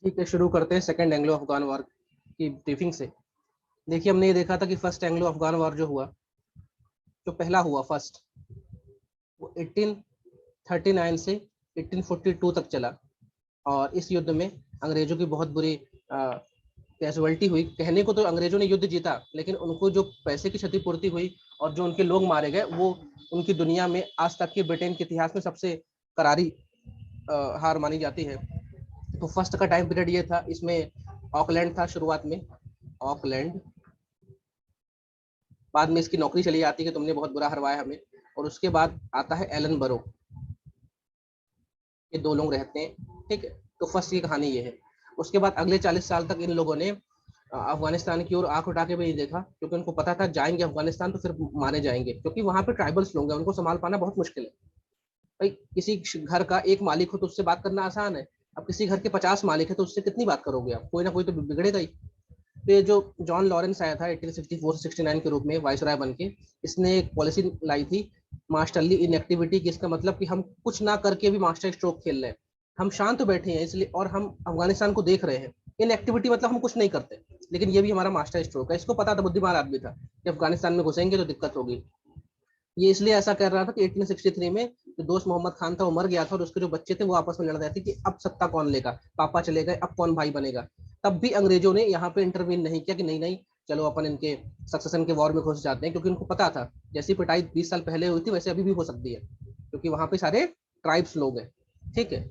ठीक है, शुरू करते हैं सेकंड एंग्लो अफगान वॉर की ब्रीफिंग से। देखिए, हमने ये देखा था कि फर्स्ट एंग्लो अफगान वॉर जो हुआ, जो पहला हुआ फर्स्ट, वो 1839 से 1842 तक चला। और इस युद्ध में अंग्रेजों की बहुत बुरी कैजुअल्टी हुई। कहने को तो अंग्रेजों ने युद्ध जीता, लेकिन उनको जो पैसे की क्षतिपूर्ति हुई और जो उनके लोग मारे गए, वो उनकी दुनिया में आज तक के ब्रिटेन के इतिहास में सबसे करारी हार मानी जाती है। तो फर्स्ट का टाइम पीरियड ये था। इसमें ऑकलैंड था शुरुआत में, ऑकलैंड। बाद में इसकी नौकरी चली जाती है कि तुमने बहुत बुरा हरवाया हमें। और उसके बाद आता है एलन बरो। ये दो लोग रहते हैं, ठीक है। तो फर्स्ट की कहानी ये है। उसके बाद अगले 40 साल तक इन लोगों ने अफगानिस्तान की ओर आंख उठा के भी नहीं देखा, क्योंकि उनको पता था जाएंगे अफगानिस्तान तो फिर मारे जाएंगे, क्योंकि वहां पे ट्राइबल्स लोग हैं, उनको संभाल पाना बहुत मुश्किल है। भाई, किसी घर का एक मालिक हो तो उससे बात करना आसान है। अब किसी घर के 50 मालिक है तो उससे कितनी बात करोगे आप? कोई ना कोई तो बिगड़ेगा ही। तो ये जो जॉन लॉरेंस आया था 1864-69 के रूप में वाइसराय बन के, इसने एक पॉलिसी लाई थी, मास्टरली इनएक्टिविटी की। इसका मतलब कि हम कुछ ना करके भी मास्टर स्ट्रोक खेल रहे हैं। हम शांत बैठे हैं इसलिए, और हम अफगानिस्तान को देख रहे हैं। इनएक्टिविटी मतलब हम कुछ नहीं करते, लेकिन ये भी हमारा मास्टर स्ट्रोक है। इसको पता था, बुद्धिमान आदमी था, कि अफगानिस्तान में घुसेंगे तो दिक्कत होगी। ये इसलिए ऐसा कर रहा था कि 1863 में जो दोस्त मोहम्मद खान था वो मर गया था, और उसके जो बच्चे थे वो आपस में लड़ रहे थे कि अब सत्ता कौन लेगा, पापा चले गए अब कौन भाई बनेगा। तब भी अंग्रेजों ने यहाँ पे इंटरवीन नहीं किया कि नहीं नहीं, चलो अपन इनके सक्सेशन के वॉर में घुस जाते हैं, क्योंकि उनको पता था जैसी पिटाई 20 साल पहले हुई थी वैसे अभी भी हो सकती है, क्योंकि वहां पे सारे ट्राइब्स लोग हैं, ठीक है।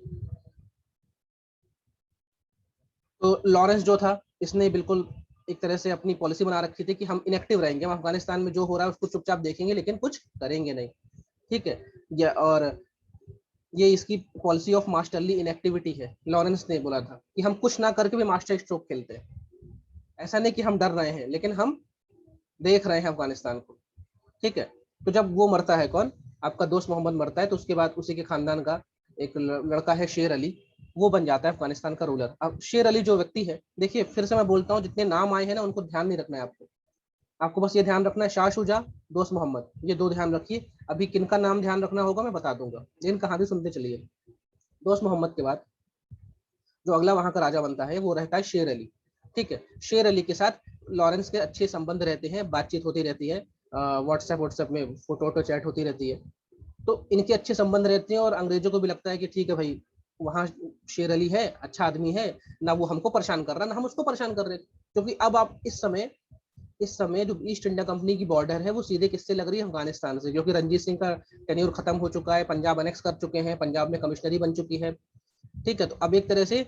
तो लॉरेंस जो था, इसने बिल्कुल एक तरह से अपनी पॉलिसी बना रखी थी कि हम इनएक्टिव रहेंगे, हम अफगानिस्तान में जो हो रहा है उसको चुपचाप देखेंगे लेकिन कुछ करेंगे नहीं, ठीक है। और ये इसकी पॉलिसी ऑफ मास्टरली इनएक्टिविटी है। लॉरेंस ने बोला था कि हम कुछ ना करके भी मास्टर स्ट्रोक खेलते हैं। ऐसा नहीं कि हम डर रहे हैं, लेकिन हम देख रहे हैं अफगानिस्तान को, ठीक है। तो जब वो मरता है, कौन, आपका दोस्त मोहम्मद मरता है, तो उसके बाद उसी के खानदान का एक लड़का है शेर अली, वो बन जाता है अफगानिस्तान का रूलर। अब शेर अली जो व्यक्ति है, देखिए फिर से मैं बोलता हूँ, जितने नाम आए हैं ना उनको ध्यान नहीं रखना है आपको। आपको बस ये ध्यान रखना है, शाह शुजा, दोस्त मोहम्मद, ये दो ध्यान रखिए। अभी किनका नाम ध्यान रखना होगा मैं बता दूंगा, लेकिन कहानी सुनते चलिए। दोस्त मोहम्मद के बाद जो अगला वहां का राजा बनता है वो रहता है शेर अली, ठीक है। शेर अली के साथ लॉरेंस के अच्छे संबंध रहते हैं, बातचीत होती रहती है, व्हाट्सएप व्हाट्सएप में फोटो चैट होती रहती है। तो इनके अच्छे संबंध रहते हैं, और अंग्रेजों को भी लगता है कि ठीक है भाई, वहाँ शेर अली है, अच्छा आदमी है, ना वो हमको परेशान कर रहा ना हम उसको परेशान कर रहे, क्योंकि अब आप इस समय जो ईस्ट इंडिया कंपनी की बॉर्डर है वो सीधे किससे लग रही है? अफगानिस्तान से, क्योंकि रंजीत सिंह का टेन्योर खत्म हो चुका है, पंजाब अनेक्स कर चुके हैं, पंजाब में कमिश्नरी बन चुकी है, ठीक है। तो अब एक तरह से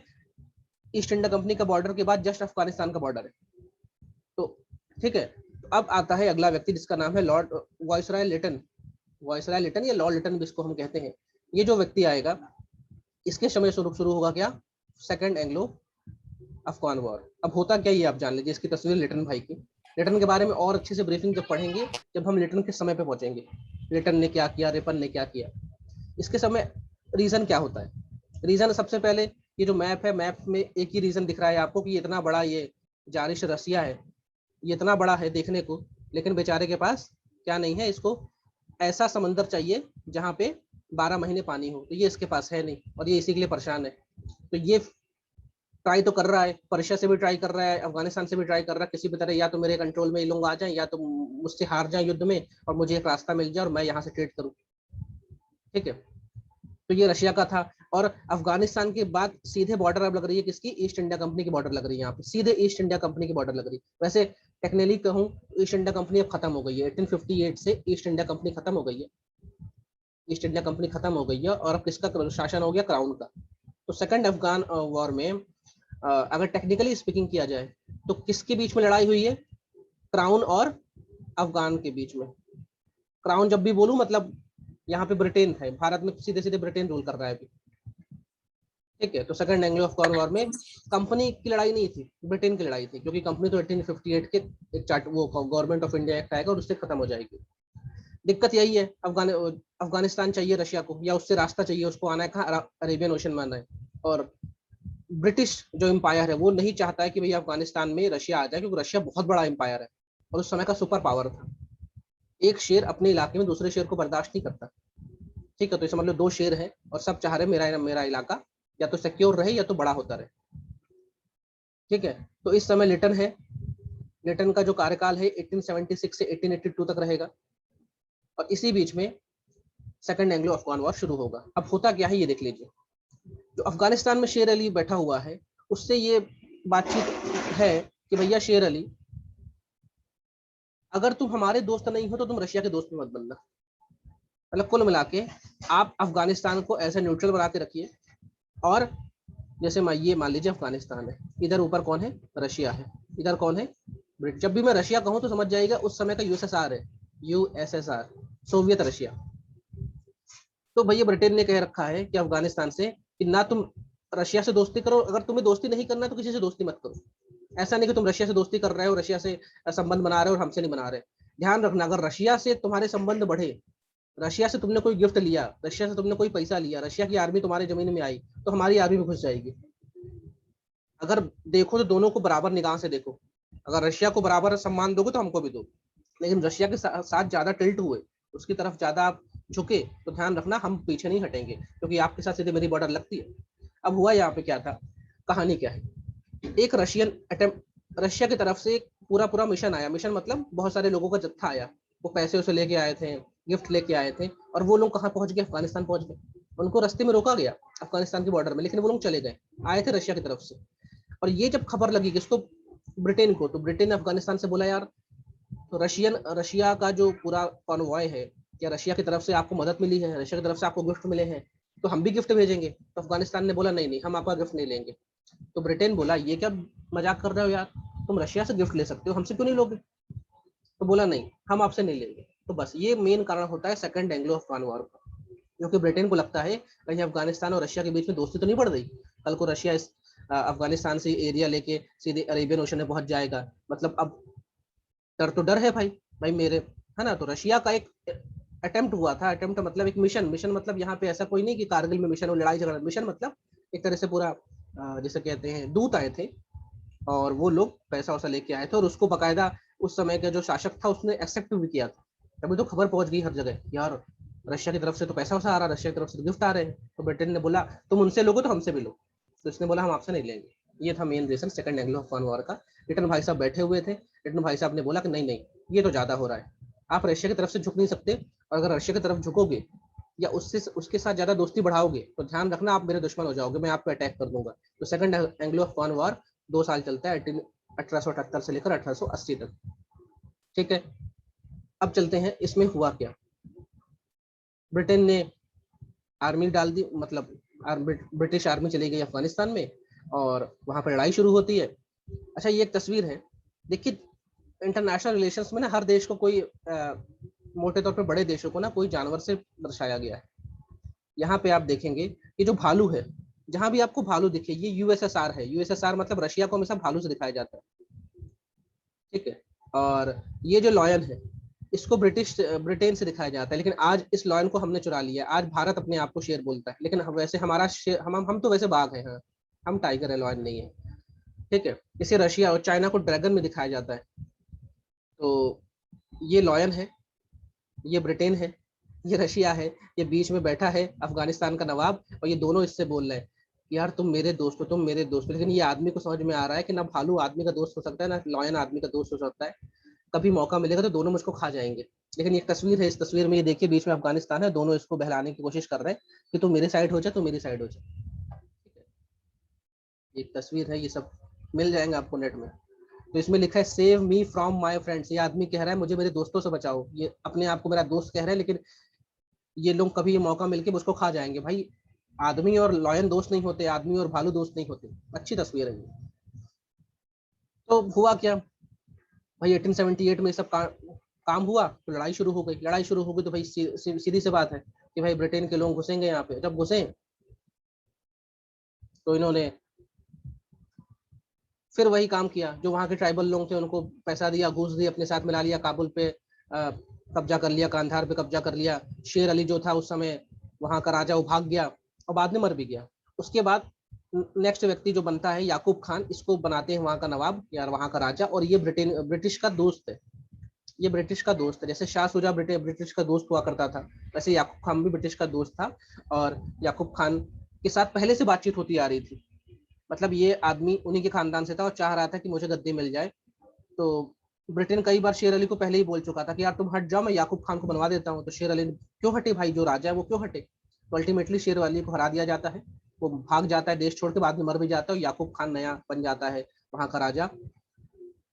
ईस्ट इंडिया कंपनी का बॉर्डर के बाद जस्ट अफगानिस्तान का बॉर्डर है, तो ठीक है। तो अब आता है अगला व्यक्ति जिसका नाम है Lord Viceroy Lytton. Viceroy Lytton या लॉर्ड लिटन जिसको हम कहते हैं, ये जो व्यक्ति आएगा, इसके समय शुरू होगा क्या? Second Anglo Afghan war. अब होता क्या ये आप जान लीजिए, इसकी तस्वीर लिटन भाई की। लिटन के बारे में और अच्छे से ब्रीफिंग जब पढ़ेंगे, जब हम लिटन के समय पे पहुंचेंगे, लिटन ने क्या किया, रिपन ने क्या किया, इसके समय रीजन क्या होता है। रीजन सबसे पहले, ये जो मैप है, मैप में एक ही रीजन दिख रहा है आपको कि इतना बड़ा ये जारिश रसिया है, ये इतना बड़ा है देखने को, लेकिन बेचारे के पास क्या नहीं है, इसको ऐसा समंदर चाहिए जहाँ पे 12 महीने पानी हो, तो ये इसके पास है नहीं, और ये इसी के लिए परेशान है। तो ये ट्राई तो कर रहा है, पर्शिया से भी ट्राई कर रहा है, अफगानिस्तान से भी ट्राई कर रहा है, किसी भी तरह या तो मेरे कंट्रोल में ये लोग आ जाए, या तो मुझसे हार जाए युद्ध में और मुझे एक रास्ता मिल जाए और मैं यहाँ से ट्रेड करूँ, ठीक है। तो ये रशिया का था। और अफगानिस्तान के बाद सीधे बॉर्डर अब लग रही है किसकी? ईस्ट इंडिया कंपनी की बॉर्डर लग रही है यहाँ पे, सीधे ईस्ट इंडिया कंपनी की बॉर्डर लग रही है। वैसे टेक्निकली कहूँ, ईस्ट इंडिया कंपनी अब खत्म हो गई है, 1858 से ईस्ट इंडिया कंपनी खत्म हो गई है। ईस्ट इंडिया कंपनी खत्म हो गई है, और अब किसका शासन हो गया? क्राउन का। तो सेकंड अफगान वॉर में अगर टेक्निकली स्पीकिंग किया जाए तो किसके बीच में लड़ाई हुई है? क्राउन और अफगान के बीच में। क्राउन जब भी बोलूं मतलब यहाँ पे ब्रिटेन है, भारत में सीधे सीधे ब्रिटेन रूल कर रहा है अभी, ठीक है। तो सेकंड एंग्लो अफगान वॉर में कंपनी की लड़ाई नहीं थी, ब्रिटेन की लड़ाई थी, क्योंकि कंपनी तो 1858 के एक चार्ट वो गवर्नमेंट ऑफ इंडिया एक्ट आएगा और उससे खत्म हो जाएगी। दिक्कत यही है, अफगानिस्तान चाहिए रशिया को, या उससे रास्ता चाहिए उसको, आना है कहाँ? अरेबियन ओशन में आना है। और ब्रिटिश जो एम्पायर है वो नहीं चाहता है कि भैया अफगानिस्तान में रशिया आ जाए, क्योंकि रशिया बहुत बड़ा एम्पायर है और उस समय का सुपर पावर था। एक शेर अपने इलाके में दूसरे शेर को बर्दाश्त नहीं करता, ठीक है। तो इसे मतलब दो शेर है और सब चाह रहे मेरा मेरा इलाका या तो सिक्योर रहे या तो बड़ा होता रहे। ठीक है। तो इस समय लिटन है, लिटन का जो कार्यकाल है 1876 से 1882 तक रहेगा, और इसी बीच में सेकंड एंग्लो अफगान वॉर शुरू होगा। अब होता क्या है ये देख लीजिए। जो अफगानिस्तान में शेर अली बैठा हुआ है, उससे ये बातचीत है कि भैया शेर अली, अगर तुम हमारे दोस्त नहीं हो तो तुम रशिया के दोस्त भी मत बनना। मतलब कुल मिला के आप अफगानिस्तान को ऐसे न्यूट्रल बना के रखिए, और जैसे ये मान लीजिए अफगानिस्तान है, इधर ऊपर कौन है, रशिया है, इधर कौन है, ब्रिटेन। जब भी मैं रशिया कहूँ तो समझ जाएगा उस समय का यूएसएसआर है, यूएसएसआर, सोवियत रशिया। तो भैया ब्रिटेन ने कह रखा है कि अफगानिस्तान से कि ना तुम रशिया से दोस्ती करो, अगर तुम्हें दोस्ती नहीं करना तो किसी से दोस्ती मत करो। ऐसा नहीं कि तुम रशिया से दोस्ती कर रहे हो, रशिया से संबंध बना रहे हो और हमसे नहीं बना रहे। ध्यान रखना, अगर रशिया से तुम्हारे संबंध बढ़े, रशिया से तुमने कोई गिफ्ट लिया, रशिया से तुमने कोई पैसा लिया, रशिया की आर्मी तुम्हारी जमीन में आई, तो हमारी आर्मी में घुस जाएगी। अगर देखो तो दोनों को बराबर निगाह से देखो, अगर रशिया को बराबर सम्मान दोगे तो हमको भी दो, लेकिन रशिया के साथ ज्यादा टिल्ट हुए, उसकी तरफ ज्यादा आप झुके, तो ध्यान रखना हम पीछे नहीं हटेंगे, क्योंकि आपके साथ सीधे मेरी बॉर्डर लगती है। अब हुआ यहाँ पे क्या था, कहानी क्या है, एक रशियन अटेम्प्ट, रशिया की तरफ से एक पूरा पूरा मिशन आया, मिशन मतलब बहुत सारे लोगों का जत्था आया, वो पैसे उसे लेके आए थे, गिफ्ट लेके आए थे, और वो लोग कहाँ पहुंच गए, अफगानिस्तान पहुंच गए। उनको रास्ते में रोका गया अफगानिस्तान की बॉर्डर में, लेकिन वो लोग चले गए, आए थे रशिया की तरफ से। और ये जब खबर लगी किसको, ब्रिटेन को, तो ब्रिटेन ने अफगानिस्तान से बोला यार, तो रशिया का जो पूरा कॉन्वॉय है, क्या रशिया की तरफ से आपको मदद मिली है, रशिया की तरफ से आपको गिफ्ट मिले हैं, तो हम भी गिफ्ट भेजेंगे। तो अफगानिस्तान ने बोला नहीं नहीं, हम आपका गिफ्ट नहीं लेंगे। तो ब्रिटेन बोला ये क्या मजाक कर रहे हो यार, तुम रशिया से गिफ्ट ले सकते हो, हमसे क्यों नहीं लोगे। तो बोला नहीं, हम आपसे नहीं लेंगे। तो बस ये मेन कारण होता है सेकंड एंग्लो अफगान वॉर का, क्योंकि ब्रिटेन को लगता है कहीं अफगानिस्तान और रशिया के बीच में दोस्ती तो नहीं बढ़ रही, कल को रशिया इस अफगानिस्तान से एरिया लेके सीधे अरेबियन ओशन में पहुंच जाएगा। मतलब अब डर तो डर है भाई, भाई मेरे, है ना। तो रशिया का एक अटेम्प्ट हुआ था, अटेम्प्ट मतलब एक मिशन, मिशन मतलब यहाँ पे ऐसा कोई नहीं कि कारगिल में मिशन हो, लड़ाई झगड़ा, मिशन मतलब एक तरह से पूरा जैसे कहते हैं दूत आए थे, और वो लोग पैसा वैसा लेके आए थे, और उसको बकायदा उस समय का जो शासक था उसने एक्सेप्ट भी किया था। तभी तो खबर पहुंच गई हर जगह यार, रशिया की तरफ से तो पैसा वैसा आ रहा है, रशिया की तरफ से गिफ्ट आ रहे हैं। तो ब्रिटेन ने बोला तुम उनसे लोगे तो हमसे भी लो, तो इसने बोला हम आपसे नहीं लेंगे। ये था main reason second Anglo Afghan war का। रिटर्न भाई साहब बैठे हुए थे, रिटर्न भाई साहब ने बोला कि नहीं नहीं, ये तो ज्यादा हो रहा है, आप रशिया की तरफ से झुक नहीं सकते, और अगर रशिया की तरफ झुकोगे या उससे उसके साथ ज्यादा दोस्ती बढ़ाओगे तो ध्यान रखना आप मेरे दुश्मन हो जाओगे, मैं आप पे अटैक कर दूंगा। तो सेकंड एंग्लो अफगान वॉर 2 साल चलता है, 1878 से लेकर 1880 तक। ठीक है। अब चलते हैं इसमें हुआ क्या। ब्रिटेन ने आर्मी डाल दी, मतलब ब्रिटिश आर्मी चली गई अफगानिस्तान में, और वहां पर लड़ाई शुरू होती है। अच्छा ये एक तस्वीर है, देखिए इंटरनेशनल रिलेशंस में ना हर देश को कोई मोटे तौर पे बड़े देशों को ना कोई जानवर से दर्शाया गया है। यहाँ पे आप देखेंगे ये जो भालू है, जहां भी आपको भालू दिखे, ये यूएसएसआर है, यूएसएसआर मतलब रशिया को हमेशा भालू से दिखाया जाता है। ठीक है। और ये जो लॉयन है, इसको ब्रिटेन से दिखाया जाता है, लेकिन आज इस लॉयन को हमने चुरा लिया। आज भारत अपने आप को शेर बोलता है, लेकिन वैसे हमारा शेर, हम तो वैसे बाघ है, हाँ हम टाइगर है, लॉयन नहीं है। ठीक है। इसे रशिया और चाइना को ड्रैगन में दिखाया जाता है। तो ये लॉयन है, ये ब्रिटेन है, ये रशिया है, ये बीच में बैठा है अफगानिस्तान का नवाब, और ये दोनों इससे बोल रहे हैं यार तुम मेरे दोस्त हो, तुम मेरे दोस्त हो। लेकिन ये आदमी को समझ में आ रहा है कि ना भालू आदमी का दोस्त हो सकता है, ना लॉयन आदमी का दोस्त हो सकता है, कभी मौका मिलेगा तो दोनों मुझको खा जाएंगे। लेकिन एक तस्वीर है, इस तस्वीर में ये देखिए बीच में अफगानिस्तान है, दोनों इसको बहलाने की कोशिश कर रहे हैं कि तू मेरे साइड हो जाए, तू मेरी साइड हो जाए। एक तस्वीर है, ये सब मिल जाएंगे आपको नेट में। तो इसमें लिखा है save me from my friends, ये आदमी कह रहा है मुझे मेरे दोस्तों से बचाओ, ये अपने आप को मेरा दोस्त कह रहा है, लेकिन ये लोग कभी ये मौका मिलके उसको खा जाएंगे। भाई आदमी और लॉयन दोस्त नहीं होते, आदमी और भालू दोस्त नहीं होते। अच्छी तस्वीर है ये। तो हुआ क्या भाई, 1878 में सब काम हुआ, तो लड़ाई शुरू हो गई। लड़ाई शुरू हो गई तो भाई सीधी सी बात है कि भाई ब्रिटेन के लोग घुसेंगे यहाँ पे। जब घुसे तो इन्होंने फिर वही काम किया, जो वहाँ के ट्राइबल लोग थे उनको पैसा दिया, घूस दी, अपने साथ मिला लिया, काबुल पे कब्जा कर लिया, कांधार पे कब्जा कर लिया। शेर अली जो था उस समय वहाँ का राजा, वो भाग गया और बाद में मर भी गया। उसके बाद नेक्स्ट व्यक्ति जो बनता है याकूब खान, इसको बनाते हैं वहाँ का नवाब या वहाँ का राजा, और ये ब्रिटिश का दोस्त है। ये ब्रिटिश का दोस्त है, जैसे शाह सुजा ब्रिटिश का दोस्त हुआ करता था, वैसे याकूब खान भी ब्रिटिश का दोस्त था। और याकूब खान के साथ पहले से बातचीत होती आ रही थी। मतलब ये आदमी उन्हीं के खानदान से था और चाह रहा था कि मुझे गद्दी मिल जाए। तो ब्रिटेन कई बार शेर अली को पहले ही बोल चुका था कि यार तुम हट जाओ, मैं याकूब खान को बनवा देता हूँ। तो शेर अली क्यों हटे भाई, जो राजा है वो क्यों हटे। तो अल्टीमेटली शेर अली को हरा दिया जाता है, वो भाग जाता है देश छोड़ के, बाद में मर भी जाता है। याकूब खान नया बन जाता है वहां का राजा,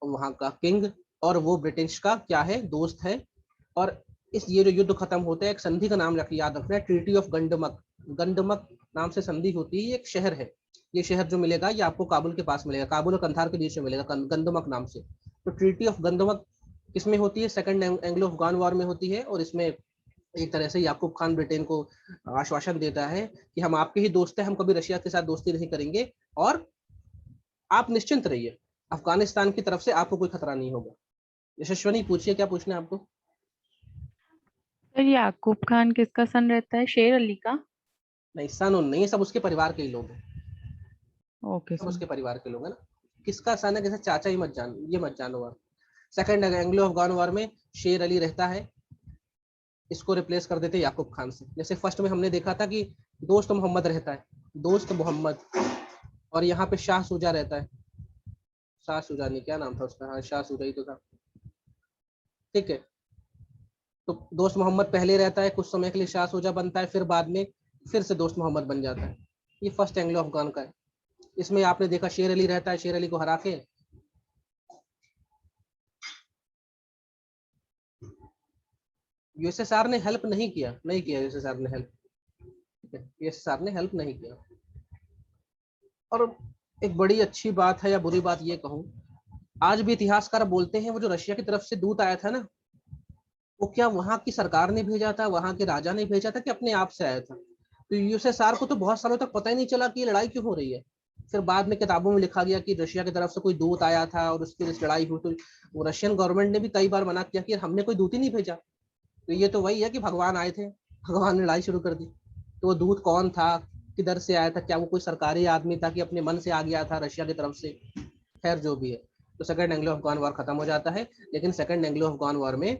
वहां का किंग, और वो ब्रिटिश का क्या है, दोस्त है। और इस ये जो युद्ध खत्म होता है, एक संधि का नाम याद रखना है, ट्रीटी ऑफ गंडमक। गंडमक नाम से संधि होती है, ये एक शहर है। ये शहर जो मिलेगा ये आपको काबुल के पास मिलेगा, काबुल और कंधार के बीच में मिलेगा, गंदमक नाम से। तो ट्रीटी ऑफ गंदमक किसमें होती है, सेकंड एंग्लो अफगान वॉर में होती है। और इसमें एक तरह से याकूब खान ब्रिटेन को आश्वासन देता है कि हम आपके ही दोस्त हैं, हम कभी रशिया के साथ दोस्ती नहीं करेंगे, और आप निश्चिंत रहिए, अफगानिस्तान की तरफ से आपको कोई खतरा नहीं होगा। यशस्वनी पूछिए, क्या पूछना है आपको। सर याकूब खान किसका सन रहता है, शेर अली का? नहीं, सन उन नहीं, सब उसके परिवार के ही लोग हैं, ओके सब सर। उसके परिवार के लोग हैं ना। किसका सन है, जैसे चाचा ही मत जान, ये मत जानो आप। सेकंड एंग्लो अफगान वॉर में शेर अली रहता है, इसको रिप्लेस कर देते याकूब खान से। जैसे फर्स्ट में हमने देखा था कि दोस्त मोहम्मद रहता है, दोस्त मोहम्मद, और यहाँ पे शाह सुजा रहता है। शाह सुजा नहीं, क्या नाम था उसका, हाँ शाह सुजा ही तो था। ठीक है, तो दोस्त मोहम्मद पहले रहता है, कुछ समय के लिए शाह सुजा बनता है, फिर बाद में फिर से दोस्त मोहम्मद बन जाता है। ये फर्स्ट एंग्लो अफगान का है। इसमें आपने देखा शेर अली रहता है, शेर अली को हरा के यूएसएसआर ने हेल्प नहीं किया, नहीं किया यूएसएसआर ने हेल्प, ठीक है, यूएसएसआर ने हेल्प नहीं किया। और एक बड़ी अच्छी बात है या बुरी बात ये कहूँ, आज भी इतिहासकार बोलते हैं वो जो रशिया की तरफ से दूत आया था ना, वो क्या वहां की सरकार ने भेजा था, वहां के राजा ने भेजा था, कि अपने आप से आया था। तो यूएसएसआर को तो बहुत सालों तक पता ही नहीं चला कि ये लड़ाई क्यों हो रही है। फिर बाद में किताबों में लिखा गया कि रशिया की तरफ से कोई दूत आया था और उसकी लड़ाई हुई। तो वो रशियन गवर्नमेंट ने भी कई बार मना किया कि हमने कोई दूत ही नहीं भेजा। तो ये तो वही है कि भगवान आए थे, भगवान ने लड़ाई शुरू कर दी। तो वो दूत कौन था, किधर से आया था, क्या वो कोई सरकारी आदमी था कि अपने मन से आ गया था रशिया की तरफ से। खैर जो भी है, तो सेकंड एंग्लो अफगान वॉर खत्म हो जाता है। लेकिन सेकंड एंग्लो अफगान वॉर में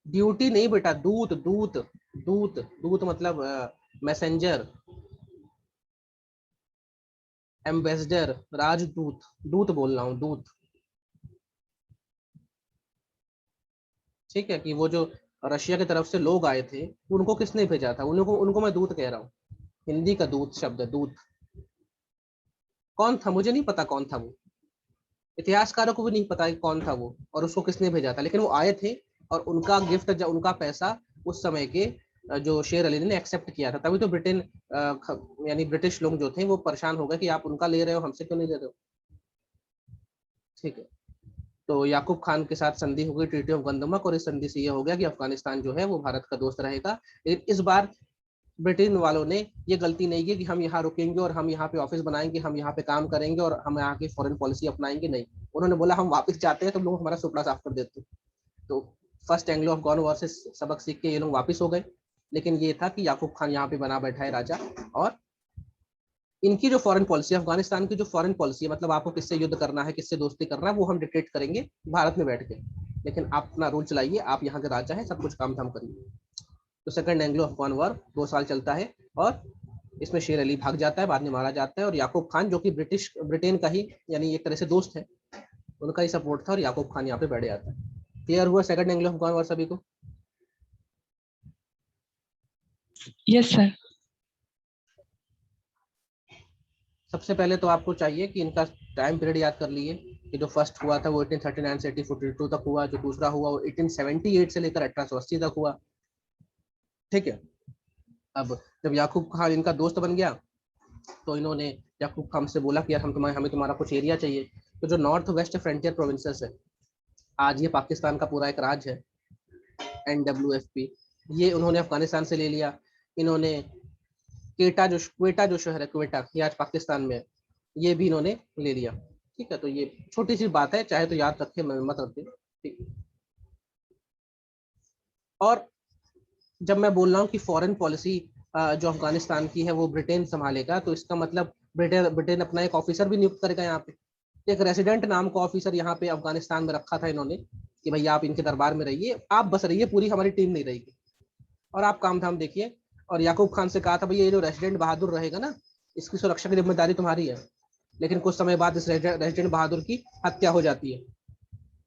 ड्यूटी नहीं बेटा, दूत दूत दूत दूत मतलब मैसेंजर, एम्बेसडर, राजदूत, दूत बोल रहा हूँ, दूत। ठीक है, कि वो जो रशिया की तरफ से लोग आए थे, उनको किसने भेजा था, उनको उनको मैं दूत कह रहा हूँ। हिंदी का दूत शब्द है, दूत। कौन था मुझे नहीं पता, कौन था वो, इतिहासकारों को भी नहीं पता कि कौन था वो और उसको किसने भेजा था। लेकिन वो आए थे, और उनका गिफ्ट, उनका पैसा उस समय के जो शेर अली ने एक्सेप्ट किया था। तभी तो ब्रिटेन यानी ब्रिटिश लोग जो थे वो परेशान हो गए कि आप उनका ले रहे हो, हमसे क्यों नहीं ले रहे हो। ठीक है, तो याकूब खान के साथ संधि हो गई, ट्रीटी ऑफ गंदमक, और इस संधि से ये हो गया कि अफगानिस्तान जो है वो भारत का दोस्त रहेगा। लेकिन इस बार ब्रिटेन वालों ने ये गलती नहीं की कि हम यहाँ रुकेंगे और हम यहाँ पे ऑफिस बनाएंगे, हम यहाँ पे काम करेंगे और हम यहाँ की फॉरेन पॉलिसी अपनाएंगे, नहीं। उन्होंने बोला हम वापस जाते हैं, तुम लोग हमारा सुपड़ा साफ कर देते। तो फर्स्ट एंग्लो अफगान वॉर से सबक सीख के ये लोग वापस हो गए। लेकिन ये था कि याकूब खान यहाँ पे बना बैठा है राजा, और इनकी जो फॉरेन पॉलिसी, अफगानिस्तान की जो फॉरेन पॉलिसी है, मतलब आपको किससे युद्ध करना है, किससे दोस्ती करना है, वो हम डिक्टेट करेंगे भारत में बैठ के। लेकिन आप अपना रूल चलाइए, आप यहाँ के राजा हैं, सब कुछ काम धाम करिए। तो सेकंड एंग्लो अफगान वॉर 2 साल चलता है, और इसमें शेर अली भाग जाता है, बाद में मारा जाता है, और याकूब खान जो कि ब्रिटेन का ही यानी एक तरह से दोस्त है, उनका ही सपोर्ट था, और याकूब खान यहाँ पे बैठ जाता है। क्लियर हुआ सेकंड एंग्लो अफगान वॉर सभी को। Yes sir. सबसे पहले तो आपको चाहिए कि इनका टाइम पीरियड याद कर लिए, कि जो फर्स्ट हुआ था वो 1839 से 1842 तक हुआ, जो दूसरा हुआ वो 1878 से लेकर 1880 तक हुआ। ठीक है, अब जब याकूब खान इनका दोस्त बन गया, तो इन्होंने याकूब खान से बोला कि यार हमें तुम्हारा कुछ एरिया चाहिए। तो जो नॉर्थ वेस्ट फ्रंटियर प्रोविंसेस है, आज ये पाकिस्तान का पूरा एक राज्य है, NWFP, ये उन्होंने अफगानिस्तान से ले लिया। इन्होंने क्वेटा जो शहर है, क्वेटा, ये आज पाकिस्तान में है, ये भी इन्होंने ले लिया। ठीक है, तो ये छोटी सी बात है, चाहे तो याद रखे मत रखे। ठीक। और जब मैं बोल रहा हूँ कि फॉरेन पॉलिसी जो अफगानिस्तान की है वो ब्रिटेन संभालेगा, तो इसका मतलब ब्रिटेन ब्रिटेन अपना एक ऑफिसर भी नियुक्त करेगा यहाँ पे। एक रेसिडेंट नाम का ऑफिसर यहाँ पे अफगानिस्तान में रखा था इन्होंने, कि भैया आप इनके दरबार में रहिए, आप बस रहिए, पूरी हमारी टीम नहीं रहेगी, और आप काम धाम देखिए। और याकूब खान से कहा था भैया ये जो रेजिडेंट बहादुर रहेगा ना, इसकी सुरक्षा की जिम्मेदारी तुम्हारी है। लेकिन कुछ समय बाद इस रेजिडेंट बहादुर की हत्या हो जाती है,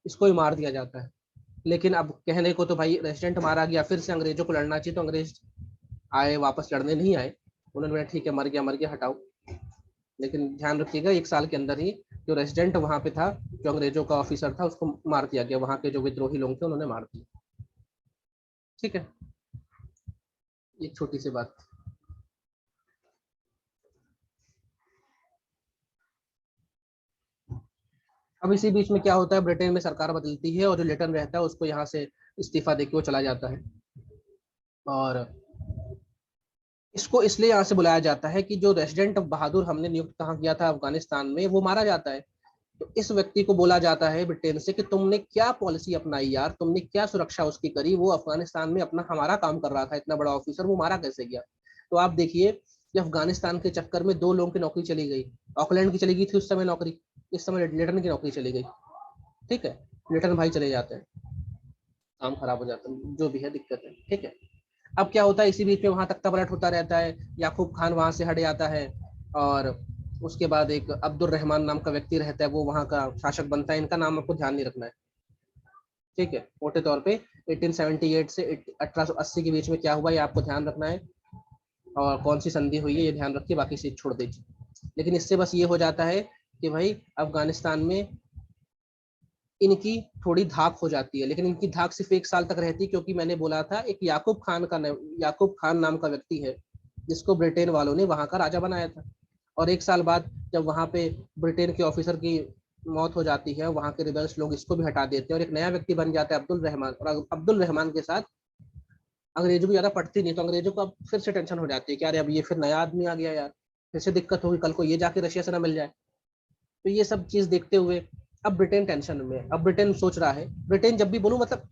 इसको ही मार दिया जाता है। लेकिन अब कहने को तो भाई रेजिडेंट मारा गया, फिर से अंग्रेजों को लड़ना चाहिए, तो अंग्रेज आए वापस लड़ने नहीं आए। उन्होंने बोला ठीक है मर गया हटाओ। लेकिन ध्यान रखिएगा 1 साल के अंदर ही जो रेजिडेंट वहां पे था, जो अंग्रेजों का ऑफिसर था, उसको मार दिया गया। वहां के जो विद्रोही लोग थे उन्होंने मार दिया। ठीक है, एक छोटी सी बात। अब इसी बीच में क्या होता है, ब्रिटेन में सरकार बदलती है और जो लिटन रहता है उसको यहाँ से इस्तीफा देके वो चला जाता है। और इसको इसलिए यहाँ से बुलाया जाता है कि जो रेजिडेंट बहादुर हमने नियुक्त कहाँ किया था अफगानिस्तान में, वो मारा जाता है। तो इस व्यक्ति को बोला जाता है ब्रिटेन से कि तुमने क्या पॉलिसी अपनाई यार, तुमने क्या सुरक्षा उसकी करी, वो अफगानिस्तान में अपना हमारा काम कर रहा था, इतना बड़ा ऑफिसर, वो मारा कैसे गया। तो आप देखिए कि अफगानिस्तान के चक्कर में 2 लोगों की नौकरी चली गई। ऑकलैंड की चली गई थी उस समय नौकरी, इस समय लिटन की नौकरी चली गई। ठीक है, लिटन भाई चले जाते हैं, काम खराब हो जाता है, जो भी है दिक्कत है। ठीक है, अब क्या होता है, इसी बीच में वहां तख्ता पलट होता रहता है, याकूब खान वहां से हट जाता है और उसके बाद एक अब्दुल रहमान नाम का व्यक्ति रहता है, वो वहां का शासक बनता है। इनका नाम आपको ध्यान नहीं रखना है। ठीक है, मोटे तौर पे 1878 से 1880 के बीच में क्या हुआ ये आपको ध्यान रखना है, और कौन सी संधि हुई है ये ध्यान रखिए, बाकी चीज छोड़ दीजिए। लेकिन इससे बस ये हो जाता है कि भाई अफगानिस्तान में इनकी थोड़ी धाक हो जाती है, लेकिन इनकी धाक सिर्फ 1 साल तक रहती है, क्योंकि मैंने बोला था एक याकूब खान नाम का व्यक्ति है जिसको ब्रिटेन वालों ने वहां का राजा बनाया था। और 1 साल बाद जब वहां पे ब्रिटेन के ऑफिसर की मौत हो जाती है, वहां के रिबल्स लोग इसको भी हटा देते हैं और एक नया व्यक्ति बन जाता है अब्दुल रहमान। और अब्दुल रहमान के साथ अंग्रेजों की ज्यादा पड़ती नहीं, तो अंग्रेजों को अब फिर से टेंशन हो जाती है कि अरे अब ये फिर नया आदमी आ गया यार, फिर से दिक्कत होगी, कल को ये जाके रशिया से ना मिल जाए। तो ये सब चीज देखते हुए अब ब्रिटेन टेंशन में है। अब ब्रिटेन सोच रहा है, ब्रिटेन जब भी बोलूं मतलब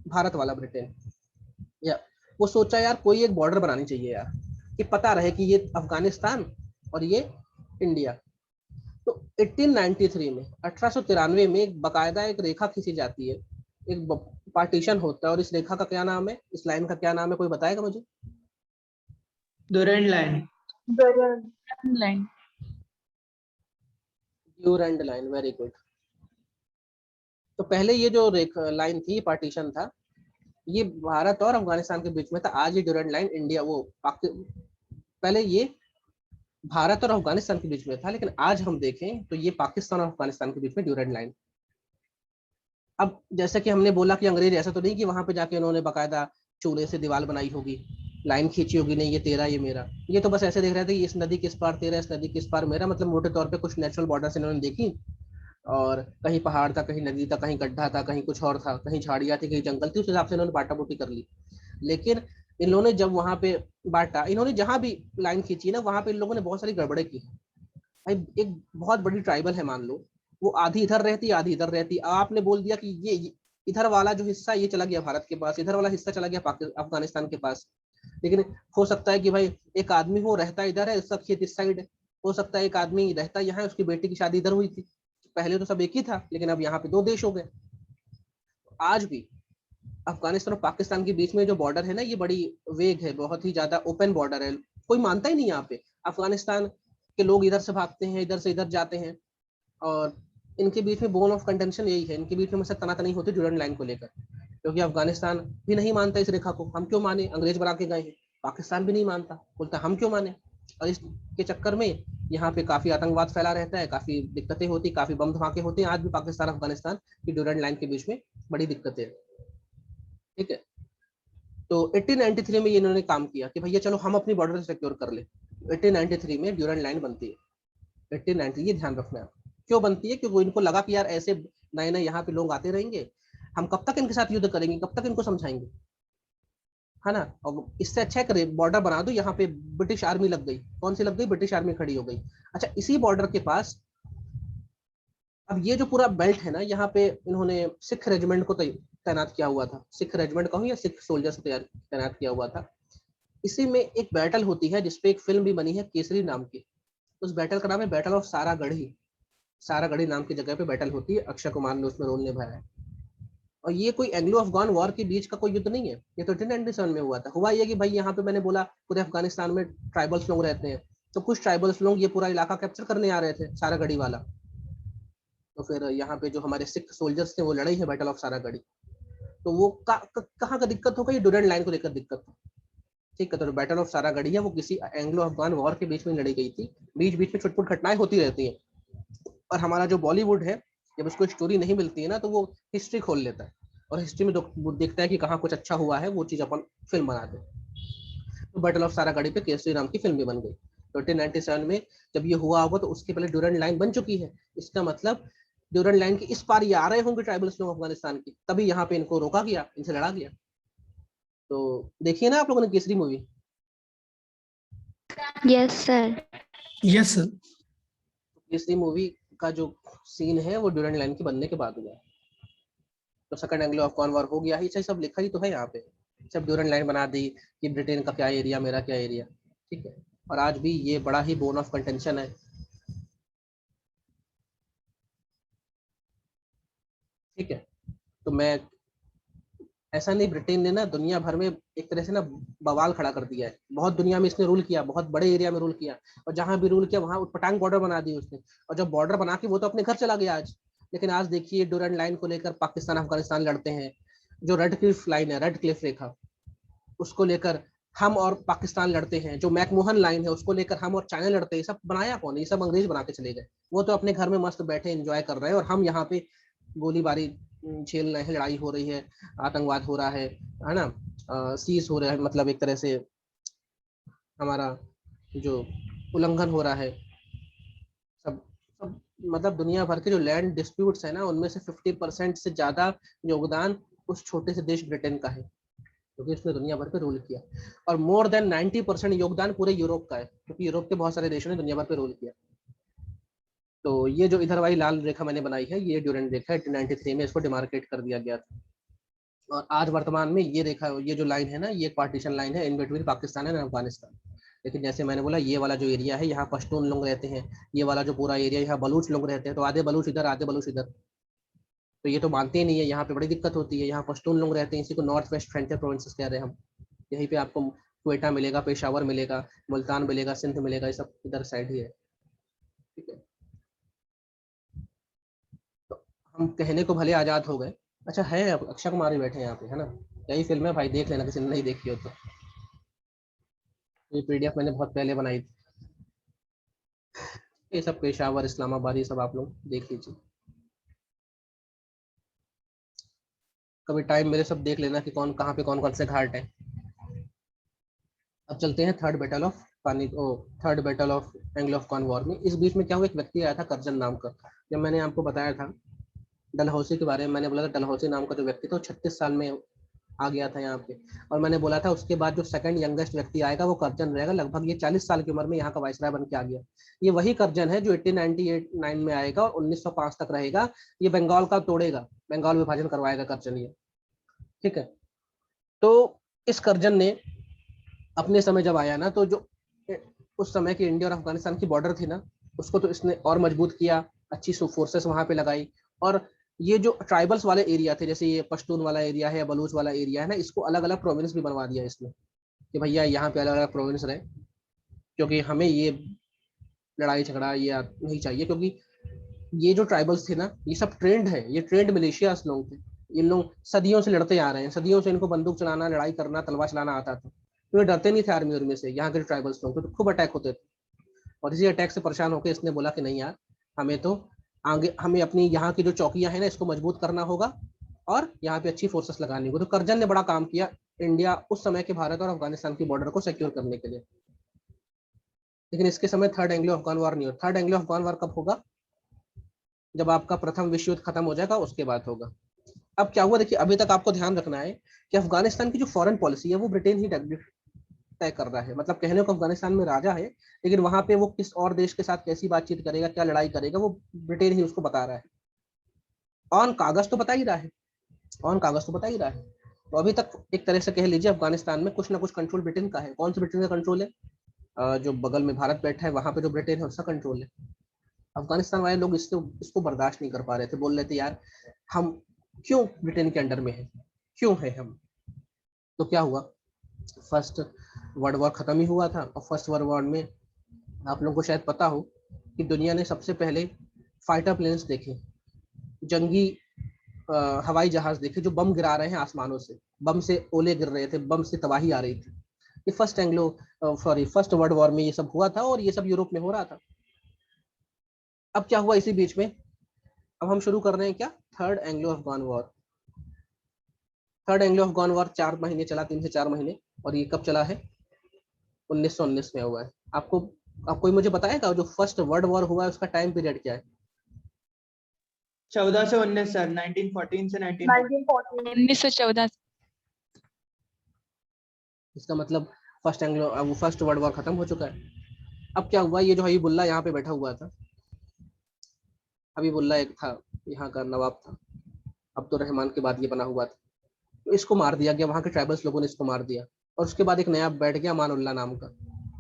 भारत वाला ब्रिटेन, या वो सोचा यार कोई एक बॉर्डर बनानी चाहिए यार, कि पता रहे कि ये अफगानिस्तान और ये इंडिया। तो 1893 में 1893 में एक बकायदा एक रेखा खींची जाती है, एक पार्टीशन होता है, और इस रेखा का क्या नाम है, इस लाइन का क्या नाम है, कोई बताएगा मुझे। Durand line. Line. Durand line, very good. तो पहले ये जो रेखा लाइन थी, पार्टीशन था, ये भारत और अफगानिस्तान के बीच में था। आज ये ड्यूरेंट लाइन इंडिया वो पहले ये भारत और अफगानिस्तान के बीच में था, लेकिन आज हम देखें तो ये पाकिस्तान और अफगानिस्तान के बीच में ड्यूरेंट लाइन। अब जैसे कि हमने बोला कि अंग्रेज ऐसा तो नहीं कि वहां पे जाके उन्होंने बाकायदा चूल्हे से दीवार बनाई होगी, लाइन खींची होगी, नहीं ये तेरा ये मेरा, ये तो बस ऐसे देख रहे थे कि इस नदी किस पार तेरा, इस नदी किस पार मेरा, मतलब मोटे तौर पे कुछ नेचुरल बॉर्डर्स इन्होंने देखी, और कहीं पहाड़ था, कहीं नदी था, कहीं गड्ढा था, कहीं कुछ और था, कहीं झाड़ियाँ थी, कहीं जंगल थी, उस हिसाब से इन्होंने बाटा बूटी कर ली। लेकिन इन लोगों ने जब वहां पे बांटा, इन्होंने जहां भी लाइन खींची ना, वहां पे इन लोगों ने बहुत सारी गड़बड़े की। भाई एक बहुत बड़ी ट्राइबल है मान लो, वो आधी इधर रहती आधी इधर रहती, आपने बोल दिया कि ये इधर वाला जो हिस्सा ये चला गया भारत के पास, इधर वाला हिस्सा चला गया अफगानिस्तान के पास। लेकिन हो सकता है कि भाई एक आदमी वो रहता इधर है, उसका खेत इस साइड है, हो सकता है एक आदमी रहता यहाँ है, उसकी बेटी की शादी इधर हुई थी। पहले तो सब एक ही था, लेकिन अब यहाँ पे 2 देश हो गए। आज भी अफगानिस्तान और पाकिस्तान के बीच में जो बॉर्डर है ना, ये बड़ी वेग है, बहुत ही ज्यादा ओपन बॉर्डर है, कोई मानता ही नहीं यहाँ पे। अफगानिस्तान के लोग इधर से भागते हैं, इधर से इधर जाते हैं, और इनके बीच में बोन ऑफ कंटेंशन यही है, इनके बीच में तनातनी होती है ड्यूरेंट लाइन को लेकर, क्योंकि अफगानिस्तान भी नहीं मानता इस रेखा को, हम क्यों माने, अंग्रेज बना के गए हैं। पाकिस्तान भी नहीं मानता, बोलता हम क्यों माने। और इसके चक्कर में यहाँ पे काफी आतंकवाद फैला रहता है, काफी दिक्कतें होती, काफी बम धमाके होते हैं। आज भी पाकिस्तान अफगानिस्तान की ड्यूरेंट लाइन के बीच में बड़ी दिक्कतें हैं। ठीक है, तो 1893 में ये इन्होंने काम किया कि भैया चलो हम अपनी बॉर्डर सिक्योर कर ले। 1893 में ड्यूरेंट लाइन बनती है। 1890, ये ध्यान रखना है क्यों बनती है, क्योंकि इनको लगा कि यार ऐसे नए नए यहाँ पे लोग आते रहेंगे, हम कब तक इनके साथ युद्ध करेंगे, कब तक इनको समझाएंगे, है ना। और इससे अच्छा है बॉर्डर बना दो, यहाँ पे ब्रिटिश आर्मी लग गई, कौन सी लग गई, ब्रिटिश आर्मी खड़ी हो गई। अच्छा, इसी बॉर्डर के पास अब ये जो पूरा बेल्ट है ना, यहाँ पे इन्होंने सिख रेजिमेंट को तैनात किया हुआ था, सिख रेजिमेंट कहूँ या सिख सोल्जर्स तैनात किया हुआ था। इसी में एक बैटल होती है जिसपे एक फिल्म भी बनी है केसरी नाम की, उस बैटल का नाम है बैटल ऑफ सारागढ़ी। सारागढ़ी नाम की जगह पे बैटल होती है, अक्षय कुमार ने उसमें रोल निभाया है। और ये कोई एंग्लो अफगान वॉर के बीच का कोई युद्ध नहीं है, ये तो 1897 में हुआ था। हुआ ये कि भाई यहाँ पे मैंने बोला पूरे अफगानिस्तान में ट्राइबल्स लोग रहते हैं, तो कुछ ट्राइबल्स लोग ये पूरा इलाका कैप्चर करने आ रहे थे, सारागढ़ी वाला। तो फिर यहाँ पे जो हमारे सिख सोल्जर्स थे वो लड़ाई है बैटल ऑफ सारागढ़ी। तो वो कहाँ का दिक्कत होगा, ये ड्यूरेंट लाइन को लेकर दिक्कत था। ठीक है, तो बैटल ऑफ सारागढ़ी है वो किसी एंग्लो अफगान वॉर के बीच में लड़ी गई थी। बीच बीच में छुटपुट घटनाएं होती रहती हैं, और हमारा जो बॉलीवुड है जब उसको स्टोरी नहीं मिलती है ना तो वो हिस्ट्री खोल लेता है, और हिस्ट्री में देखता है कि कहाँ कुछ अच्छा हुआ है, वो चीज अपन फिल्म बनाते हैं। तो बैटल ऑफ सारागढ़ी पे केसरी राम की फिल्म भी बन गई 1997 में। जब ये हुआ होगा तो उसके पहले ड्यूरेंट लाइन बन चुकी है, इसका मतलब ड्यूरेंट लाइन के इस पार ये आ रहे होंगे ट्राइबल्स लोग अफगानिस्तान की, तभी यहाँ पे इनको रोका गया, इनसे लड़ा गया। तो देखिए ना आप लोगों ने Kesari movie. Yes sir. Yes sir. Kesari movie का जो सीन है वो ड्यूरेंट लाइन के बनने के बाद हुआ है। तो सेकंड एंग्लो अफगान वॉर हो गया, ये सब लिखा ही तो है यहाँ पे, सब ड्यूरेंट लाइन बना दी कि ब्रिटेन का क्या एरिया, मेरा क्या एरिया। ठीक है, और आज भी ये बड़ा ही बोन ऑफ कंटेंशन है। ठीक है, तो मैं ऐसा नहीं, ब्रिटेन ने ना दुनिया भर में एक तरह से ना बवाल खड़ा कर दिया है, बहुत दुनिया में इसने रूल किया, बहुत बड़े एरिया में रूल किया, और जहां भी रूल किया वहां उटपटांग बॉर्डर बना दी उसने। और जब बॉर्डर बना के वो तो अपने घर चला गया आज, लेकिन आज देखिए ड्यूरेंट लाइन को लेकर पाकिस्तान अफगानिस्तान लड़ते हैं। जो रेड क्लिफ लाइन है, रेड क्लिफ रेखा, उसको लेकर हम और पाकिस्तान लड़ते हैं। जो मैकमोहन लाइन है उसको लेकर हम और चाइना लड़ते हैं। सब बनाया कौन, ये सब अंग्रेज बना के चले गए। वो तो अपने घर में मस्त बैठे एंजॉय कर रहे हैं, और हम यहाँ पे गोलीबारी झेल रहे हैं, लड़ाई हो रही है, आतंकवाद हो रहा है ना, सीज हो रहा है, मतलब एक तरह से हमारा जो उल्लंघन हो रहा है। सब सब मतलब दुनिया भर के जो लैंड डिस्प्यूट्स है ना, उनमें से 50% से ज्यादा योगदान उस छोटे से देश ब्रिटेन का है, क्योंकि उसने दुनिया भर पे रूल किया। और मोर देन 90% योगदान पूरे यूरोप का है, क्योंकि यूरोप के बहुत सारे देशों ने दुनिया भर पे रूल किया। तो ये जो इधर वाली लाल रेखा मैंने बनाई है, ये ड्यूरेंट रेखा 1893 में इसको डिमार्केट कर दिया गया था। और आज वर्तमान में ये रेखा, ये जो लाइन है ना, ये पार्टीशन लाइन है in between Pakistan and Afghanistan. लेकिन जैसे मैंने बोला, ये वाला जो एरिया है यहाँ पश्तून लोग रहते हैं, ये वाला जो पूरा एरिया यहाँ बलूच लोग रहते हैं, तो आधे बलूच इधर आधे बलूच इधर। तो ये तो मानते ही नहीं है, यहाँ पे बड़ी दिक्कत होती है। यहाँ पश्तून लोग रहते हैं, इसी को नॉर्थ वेस्ट फ्रंटियर प्रोविंसेस कह रहे हैं हम। यहीं पे आपको क्वेटा मिलेगा, पेशावर मिलेगा, मुल्तान मिलेगा, सिंध मिलेगा, ये सब इधर साइड ही है। ठीक है, तो हम कहने को भले आजाद हो गए। अच्छा है, अक्षय कुमार ही बैठे हैं यहाँ पे, है ना, यही फिल्म है भाई, देख लेना किसी ने नहीं देखी हो तो। ये पीडीएफ मैंने बहुत पहले बनाई थी। ये सब पेशावर, इस्लामाबाद, ये सब आप लोग देख लीजिए कभी टाइम मेरे, सब देख लेना कि कौन कहाँ पे कौन कौन से घाट है। अब चलते हैं third battle of third battle of Anglo Afghan war में। इस बीच में क्या हुआ, एक व्यक्ति आया था करजन नाम का। जब मैंने आपको बताया था डलहौसी के बारे में, मैंने बोला था डलहौसी नाम का जो व्यक्ति था वो 36 साल में आ गया था यहाँ पे। और मैंने बोला था उसके बाद जो सेकंड यंगेस्ट व्यक्ति आएगा वो करजन रहेगा, लगभग ये 40 साल की उम्र में यहाँ का वाइसराय बन के आ गया। ये वही करजन है जो 1898 में आएगा और 1905 तक रहेगा। ये बंगाल का तोड़ेगा, बंगाल विभाजन करवाएगा करजन ये। ठीक है, तो इस करजन ने अपने समय जब आया ना, तो जो उस समय की इंडिया और अफगानिस्तान की बॉर्डर थी ना, उसको तो इसने और मजबूत किया, अच्छी फोर्सेस वहां पे लगाई। और ये जो ट्राइबल्स वाले एरिया थे, जैसे ये पश्तून वाला एरिया है या बलूच वाला एरिया है ना, इसको अलग अलग प्रोविंस भी बनवा दिया इसने, कि भैया यहाँ पे अलग अलग प्रोविंस रहे, क्योंकि हमें ये लड़ाई झगड़ा ये नहीं चाहिए। क्योंकि ये जो ट्राइबल्स थे ना, ये सब ट्रेंड है, ये ट्रेंड मिलिशियास लोग थे। ये लोग सदियों से लड़ते आ रहे हैं, सदियों से इनको बंदूक चलाना, लड़ाई करना, तलवार चलाना आता था। तो ये डरते नहीं थे आर्मी उर्मी से। यहाँ के जो ट्राइबल्स लोग थे तो खूब अटैक होते थे, और इसी अटैक से परेशान होकर इसने बोला कि नहीं यार, हमें तो आगे, हमें अपनी यहाँ की जो चौकियां हैं ना, इसको मजबूत करना होगा, और यहाँ पे अच्छी फोर्सेस लगानी होगी। तो करजन ने बड़ा काम किया इंडिया, उस समय के भारत और अफगानिस्तान की बॉर्डर को सिक्योर करने के लिए। लेकिन इसके समय थर्ड एंग्लो अफगान वॉर नहीं हो। थर्ड एंग्लो अफगान वॉर कब होगा, जब आपका प्रथम विश्व युद्ध खत्म हो जाएगा, उसके बाद होगा। अब क्या हुआ देखिए, अभी तक आपको ध्यान रखना है कि अफगानिस्तान की जो फॉरेन पॉलिसी है वो ब्रिटेन ही तय कर रहा है। मतलब कहने को अफगानिस्तान में राजा है, लेकिन वहां पे वो किस और देश के साथ कैसी बातचीत करेगा, क्या लड़ाई करेगा, वो ब्रिटेन ही उसको बता रहा है। ऑन कागज तो बता ही रहा है, ऑन कागज तो बता ही रहा है। तो अभी तक एक तरह से कह लीजिए अफगानिस्तान में कुछ ना कुछ कंट्रोल ब्रिटेन का है। कौन सा ब्रिटेन का कंट्रोल है, जो बगल में भारत बैठा है वहां पे जो ब्रिटेन है उसका कंट्रोल है। अफगानिस्तान वाले लोग इसको बर्दाश्त नहीं कर पा रहे थे, बोल रहे थे यार हम क्यों ब्रिटेन के अंडर में है, क्यों है हम। तो क्या हुआ, फर्स्ट वर्ल्ड वॉर खत्म ही हुआ था, और फर्स्ट वर्ल्ड वॉर में आप लोगों को शायद पता हो कि दुनिया ने सबसे पहले फाइटर प्लेन्स देखे, जंगी हवाई जहाज देखे जो बम गिरा रहे हैं आसमानों से, बम से ओले गिर रहे थे, बम से तबाही आ रही थी। ये फर्स्ट वर्ल्ड वॉर में ये सब हुआ था, और ये सब यूरोप में हो रहा था। अब क्या हुआ इसी बीच में, अब हम शुरू कर रहे हैं क्या, third Anglo Afghan war. Third Anglo Afghan war 4 महीने चला, 3 से 4 महीने, और ये कब चला है, 1919 में हुआ है। आप कोई मुझे बताएगा जो फर्स्ट वर्ल्ड वॉर हुआ है उसका टाइम पीरियड क्या है। 14 से 19 सर, 1914 से 1914। 1914। इसका मतलब फर्स्ट वर्ल्ड वॉर खत्म हो चुका है। अब क्या हुआ, ये जो हबीबुल्ला यहाँ पे बैठा हुआ था, हबीबुल्ला एक था यहाँ का नवाब था, अब्दुल रहमान के बाद ये बना हुआ था, तो इसको मार दिया गया, वहाँ के ट्राइबल्स लोगों ने इसको मार दिया। और उसके बाद एक नया बैठ गया अमानुल्लाह नाम का।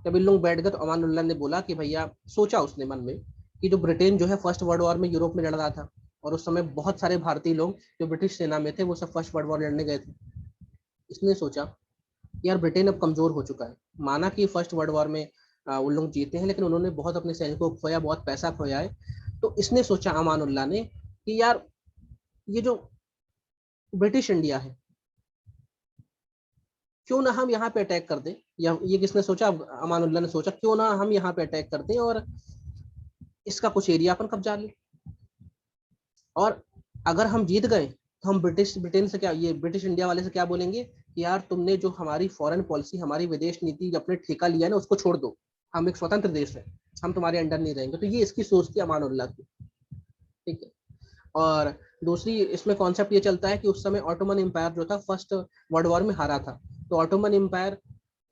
जब इन लोग बैठ गए तो अमानुल्लाह ने बोला कि भैया, सोचा उसने मन में कि जो ब्रिटेन जो है फर्स्ट वर्ल्ड वॉर में यूरोप में लड़ रहा था, और उस समय बहुत सारे भारतीय लोग जो ब्रिटिश सेना में थे वो सब फर्स्ट वर्ल्ड वॉर लड़ने गए थे। इसने सोचा यार ब्रिटेन अब कमजोर हो चुका है, माना कि फर्स्ट वर्ल्ड वॉर में उन लोग जीते हैं, लेकिन उन्होंने बहुत अपने सैनिकों को खोया, बहुत पैसा खोया है। तो इसने सोचा अमानुल्लाह ने कि यार ये जो ब्रिटिश इंडिया है, क्यों ना हम यहाँ पे अटैक कर दें, या ये किसने सोचा, अमानुल्लाह ने सोचा क्यों ना हम यहाँ पे अटैक कर दें और इसका कुछ एरिया अपन कब्जा लें, और अगर हम जीत गए तो हम ब्रिटेन से क्या, ये ब्रिटिश इंडिया वाले से क्या बोलेंगे कि यार तुमने जो हमारी फॉरेन पॉलिसी, हमारी विदेश नीति अपने ठेका लिया है ना, उसको छोड़ दो, हम एक स्वतंत्र देश है, हम तुम्हारे अंडर नहीं रहेंगे। तो ये इसकी सोच थी अमानुल्लाह की, ठीक है। और दूसरी इसमें कॉन्सेप्ट ये चलता है कि उस समय ऑटोमन एम्पायर जो था फर्स्ट वर्ल्ड वॉर में हारा था, तो ऑटोमन एम्पायर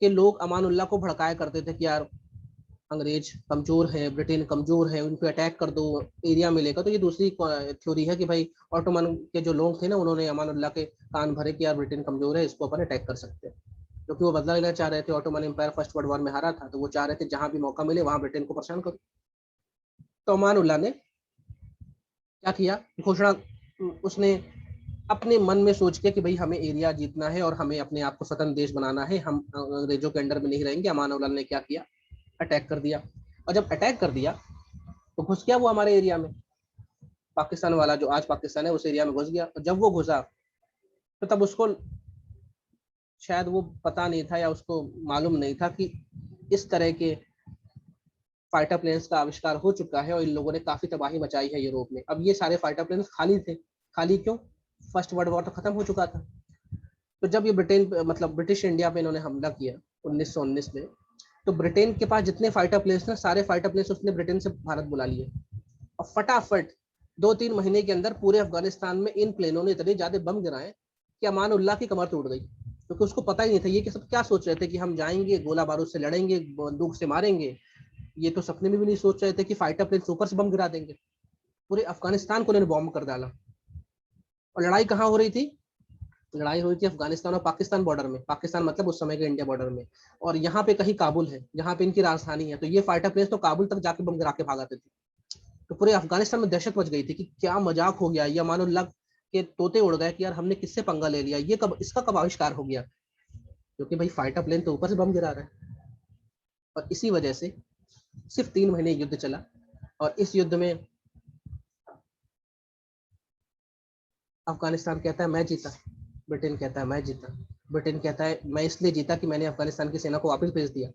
के लोग अमानुल्लाह को भड़काया करते थे कि यार अंग्रेज कमजोर है, ब्रिटेन कमजोर है, उन पे अटैक कर दो, एरिया मिलेगा। तो ये दूसरी थ्योरी है कि भाई ऑटोमन के जो लोग थे ना, उन्होंने अमानुल्लाह के कान भरे कि यार ब्रिटेन कमजोर है, इसको अपन अटैक कर सकते हैं, क्योंकि वो बदला लेना चाह रहे थे। Ottoman Empire First World War में हारा था, तो वो चाह रहे थे जहां भी मौका मिले वहां ब्रिटेन को परेशान करो। तो अमानुल्लाह ने क्या किया, घोषणा, उसने अपने मन में सोच के कि भाई हमें एरिया जीतना है और हमें अपने आप को स्वतंत्र देश बनाना है, हम अंग्रेजों के अंडर में नहीं रहेंगे। अमानुल्लाह ने क्या किया, अटैक कर दिया। और जब अटैक कर दिया तो घुस गया वो हमारे एरिया में, पाकिस्तान वाला जो आज पाकिस्तान है उस एरिया में घुस गया। और जब वो घुसा तो तब उसको शायद वो पता नहीं था या उसको मालूम नहीं था कि इस तरह के फाइटर प्लेन्स का आविष्कार हो चुका है, और इन लोगों ने काफी तबाही मचाई है यूरोप में। अब ये सारे फाइटर प्लेन्स खाली थे, खाली क्यों, फर्स्ट वर्ल्ड वॉर तो खत्म हो चुका था। तो जब ये ब्रिटिश इंडिया पे इन्होंने हमला किया 1919 में, तो ब्रिटेन के पास जितने फाइटर प्लेन्स थे, सारे फाइटर प्लेन्स उसने ब्रिटेन से भारत बुला लिए, और फटाफट 2-3 महीने के अंदर पूरे अफगानिस्तान में इन प्लेनों ने इतने ज्यादा बम गिराए कि अमानुल्लाह की कमर टूट गई, क्योंकि उसको पता ही नहीं था। ये कि सब क्या सोच रहे थे कि हम जाएंगे गोला बारूद से लड़ेंगे, बंदूक से मारेंगे, ये तो सपने में भी नहीं सोच रहे थे कि फाइटर प्लेन ऊपर से बम गिरा देंगे। पूरे अफगानिस्तान को उन्होंने बॉम्ब कर डाला। और लड़ाई कहाँ हो रही थी, लड़ाई हुई थी अफगानिस्तान और पाकिस्तान बॉर्डर में, पाकिस्तान मतलब उस समय के इंडिया बॉर्डर में। और यहाँ पे कहीं काबुल है, जहाँ पे इनकी राजधानी है, तो ये फाइटर प्लेन तो काबुल तक जाके बम गिरा के भागाते थे। तो पूरे अफगानिस्तान में दहशत मच गई थी कि क्या मजाक हो गया, ये अमानुल्लाह के तोते उड़ गए कि यार हमने किससे पंगा ले लिया, ये कब, इसका कब आविष्कार हो गया, क्योंकि भाई फाइटर प्लेन तो ऊपर से बम गिरा रहा है। और इसी वजह से सिर्फ 3 महीने युद्ध चला, और इस युद्ध में अफगानिस्तान कहता है मैं जीता, ब्रिटेन कहता है मैं जीता। ब्रिटेन कहता है मैं इसलिए जीता कि मैंने अफगानिस्तान की सेना को वापस भेज दिया,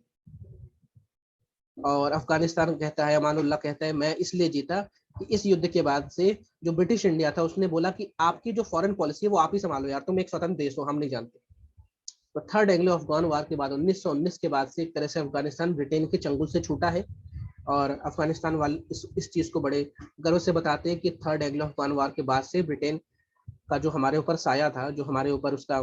और अफगानिस्तान कहता है, अमानुल्लाह कहता है मैं इसलिए जीता कि इस युद्ध के बाद से जो ब्रिटिश इंडिया था उसने बोला कि आपकी जो फॉरेन पॉलिसी है वो आप ही संभालो यार, तुम एक स्वतंत्र देश हो, हम नहीं जानते। तो थर्ड एंग्लो अफगान वार के बाद 1919 के बाद से एक तरह से अफगानिस्तान ब्रिटेन के चंगुल से छूटा है। और अफगानिस्तान वाले इस चीज को बड़े गर्व से बताते हैं कि थर्ड एंग्लो अफगान वार के बाद से ब्रिटेन का जो हमारे ऊपर साया था, जो हमारे ऊपर उसका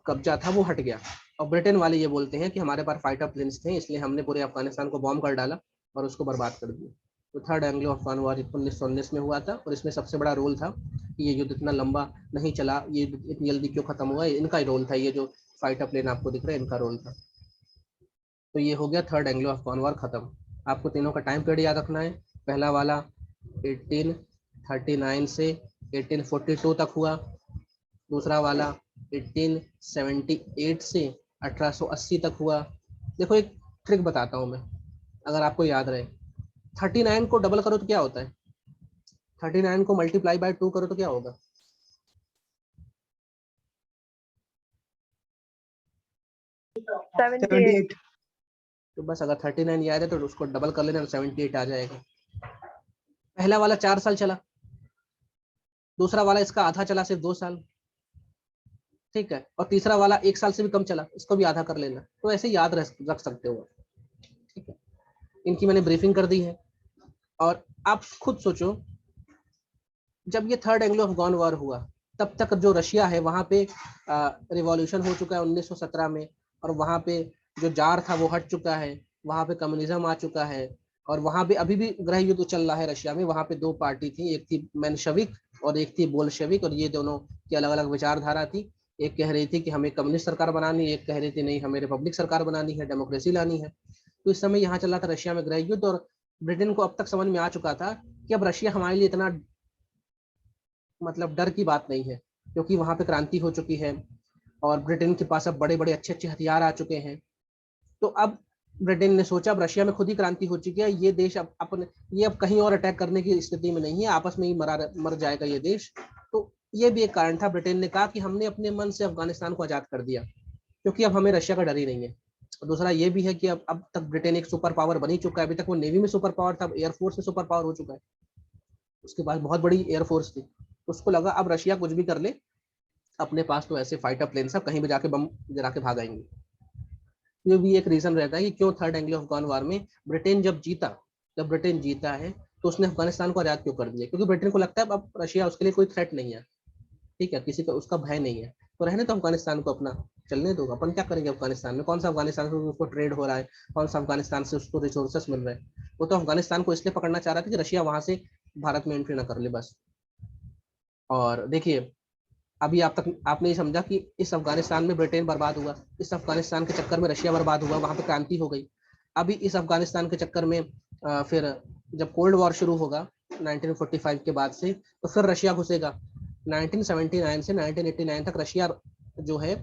कब्जा था, वो हट गया। और ब्रिटेन वाले ये बोलते हैं कि हमारे पास फाइटर प्लेन्स थे, इसलिए हमने पूरे अफगानिस्तान को बॉम्ब कर डाला और उसको बर्बाद कर दिया। तो थर्ड एंग्लो अफगान वॉर 1919 में हुआ था, और इसमें सबसे बड़ा रोल था कि ये युद्ध इतना लंबा नहीं चला, ये इतनी जल्दी क्यों खत्म हुआ, इनका ही रोल था, ये जो फाइटर प्लेन आपको दिख रहा है इनका रोल था। तो ये हो गया थर्ड एंग्लो अफगान वॉर खत्म। आपको तीनों का टाइम पीरियड याद रखना है। पहला वाला 1839 से 1842 तक हुआ, दूसरा वाला 1878 से 1880 तक हुआ। देखो एक ट्रिक बताता हूँ मैं, अगर आपको याद रहे, 39 को डबल करो तो क्या होता है, 39 को मल्टीप्लाई बाय 2 करो तो क्या होगा, 78। तो बस अगर 39 याद है तो उसको डबल कर लेना, 78 आ जाएगा। पहला वाला 4 साल चला, दूसरा वाला इसका आधा चला, सिर्फ 2 साल, ठीक है, और तीसरा वाला 1 साल से भी कम चला, इसको भी आधा कर लेना, तो ऐसे याद रख सकते हो, ठीक है। इनकी मैंने ब्रीफिंग कर दी है। और आप खुद सोचो, जब ये थर्ड एंग्लो अफगान वॉर हुआ, तब तक जो रशिया है वहाँ पे रिवॉल्यूशन हो चुका है 1917 में, और वहाँ पे जो जार था वो हट चुका है, वहाँ पे कम्युनिज्म आ चुका है, और वहाँ पे अभी भी गृह युद्ध चल रहा है रशिया में। वहाँ पे 2 पार्टी थी, एक थी मेंशेविक और एक थी बोल्शेविक, और ये दोनों की अलग अलग विचारधारा थी। एक कह रही थी कि हमें कम्युनिस्ट सरकार बनानी है, एक कह रही थी नहीं हमें रिपब्लिक सरकार बनानी है, डेमोक्रेसी लानी है। तो इस समय यहाँ चल रहा था रशिया में गृह युद्ध, और ब्रिटेन को अब तक समझ में आ चुका था कि अब रशिया हमारे लिए इतना मतलब डर की बात नहीं है, क्योंकि वहां पे क्रांति हो चुकी है और ब्रिटेन के पास अब बड़े बड़े अच्छे अच्छे हथियार आ चुके हैं। तो अब ब्रिटेन ने सोचा, अब रशिया में खुद ही क्रांति हो चुकी है, ये देश अब अपने ये अब कहीं और अटैक करने की स्थिति में नहीं है, आपस में ही मर जाएगा ये देश। तो ये भी एक कारण था, ब्रिटेन ने कहा कि हमने अपने मन से अफगानिस्तान को आजाद कर दिया, क्योंकि अब हमें रशिया का डर ही नहीं है। और दूसरा ये भी है कि अब तक ब्रिटेन एक सुपर पावर बन ही चुका है, अभी तक वो नेवी में सुपर पावर था, अब एयरफोर्स में सुपर पावर हो चुका है, उसके पास बहुत बड़ी एयरफोर्स थी। उसको लगा अब रशिया कुछ भी कर ले, अपने पास तो ऐसे फाइटर प्लेन सब कहीं भी जाके बम गिरा के भाग आएंगे। ये भी एक रीजन रहता है कि क्यों थर्ड एंग्लो अफगान वार में ब्रिटेन जब ब्रिटेन जीता है तो उसने अफगानिस्तान को आजाद क्यों कर दिया, क्योंकि ब्रिटेन को लगता है अब रशिया उसके लिए कोई थ्रेट नहीं है, ठीक है, किसी का उसका भय नहीं है, तो रहने तो अफगानिस्तान को अपना चलने दो, अपन क्या करेंगे अफगानिस्तान में, कौन सा अफगानिस्तान से उसको ट्रेड हो रहा है, कौन सा अफगानिस्तान से उसको रिसोर्सेस मिल रहे हैं। वो तो अफगानिस्तान को इसलिए पकड़ना चाह रहा था कि रशिया वहां से भारत में एंट्री ना कर ले बस। और देखिए, अभी आप तक आपने ये समझा कि इस अफगानिस्तान में ब्रिटेन बर्बाद हुआ, इस अफगानिस्तान के चक्कर में रशिया बर्बाद हुआ, वहां पे क्रांति हो गई। अभी इस अफगानिस्तान के चक्कर में फिर जब कोल्ड वॉर शुरू होगा 1945 के बाद से, तो फिर रशिया घुसेगा। 1979 से 1989 तक रशिया जो है,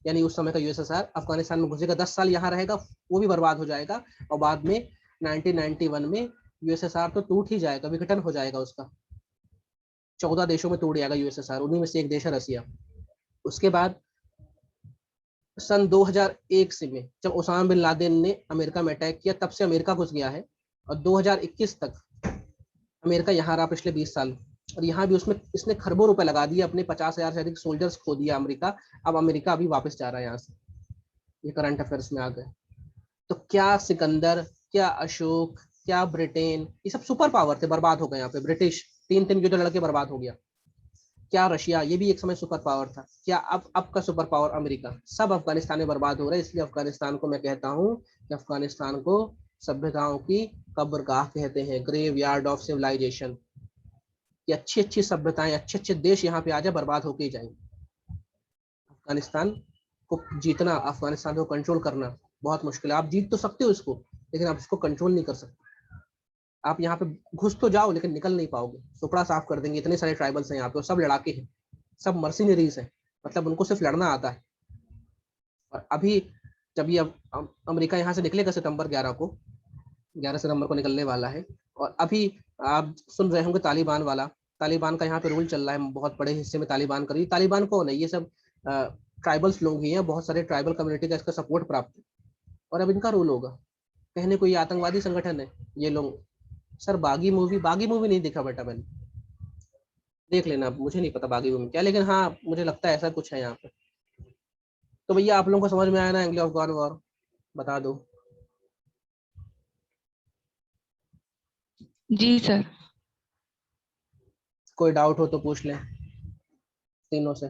यानी उस समय का यूएसएसआर अफगानिस्तान में घुसेगा, 10 साल यहाँ रहेगा, वो भी बर्बाद हो जाएगा, और बाद में 1991 में यूएसएसआर तो टूट ही जाएगा, विघटन हो जाएगा उसका, 14 देशों में टूट जाएगा यूएसएसआर, उन्हीं में से एक देश है रसिया। उसके बाद सन 2001 से में जब ओसामा बिन लादेन ने अमेरिका में अटैक किया, तब से अमेरिका घुस गया है, और 2021 तक अमेरिका यहाँ रहा पिछले 20 साल, और यहाँ भी उसमें इसने खरबों रुपए लगा दिए, अपने 50,000 से अधिक सोल्जर्स खो दिया अमेरिका। अब अमेरिका अभी वापस जा रहा है यहाँ से, ये करंट अफेयर्स में आ गए। तो क्या सिकंदर, क्या अशोक, क्या ब्रिटेन, ये सब सुपर पावर थे, बर्बाद हो गए यहाँ पे। ब्रिटिश 3 युद्ध लड़के बर्बाद हो गया। क्या रशिया, ये भी एक समय सुपर पावर था। क्या अब का सुपर पावर अमेरिका, सब अफगानिस्तान में बर्बाद हो रहा है। इसलिए अफगानिस्तान को मैं कहता हूँ कि अफगानिस्तान को सभ्यताओं की कब्रगाह कहते हैं, ग्रेव यार्ड ऑफ सिविलाइजेशन। कि अच्छी अच्छी सभ्यताएं, अच्छे अच्छे देश यहाँ पे आ जाए, बर्बाद होके ही जाएंगे। अफगानिस्तान को जीतना, अफगानिस्तान को कंट्रोल करना बहुत मुश्किल है। आप जीत तो सकते हो इसको, लेकिन आप इसको कंट्रोल नहीं कर सकते। आप यहाँ पे घुस तो जाओ लेकिन निकल नहीं पाओगे, सुपड़ा साफ कर देंगे। इतने सारे ट्राइबल्स हैं यहाँ पे, सब लड़ाके हैं, सब मर्सिनरीज हैं, मतलब उनको सिर्फ लड़ना आता है। और अभी जब ये अमेरिका यहाँ से निकलेगा सितंबर 11 सितंबर को निकलने वाला है, और अभी आप सुन रहे होंगे तालिबान वाला, तालिबान का यहाँ पे रूल चल रहा है, बहुत बड़े हिस्से में तालिबान कर रही है। तालिबान कौन है, ये सब ट्राइबल्स लोग ही हैं, बहुत सारे ट्राइबल कम्युनिटी का इसका सपोर्ट प्राप्त है, और अब इनका रूल होगा। कहने को ये आतंकवादी संगठन है ये लोग। सर बागी मूवी नहीं देखा बेटा मैंने, देख लेना, मुझे नहीं पता बागी मूवी क्या, लेकिन हाँ मुझे लगता है ऐसा कुछ है यहाँ पे। तो भैया आप लोगों को समझ में आया ना एंग्लो अफगान वॉर, बता दो। जी सर। कोई डाउट हो तो पूछ लें तीनों से।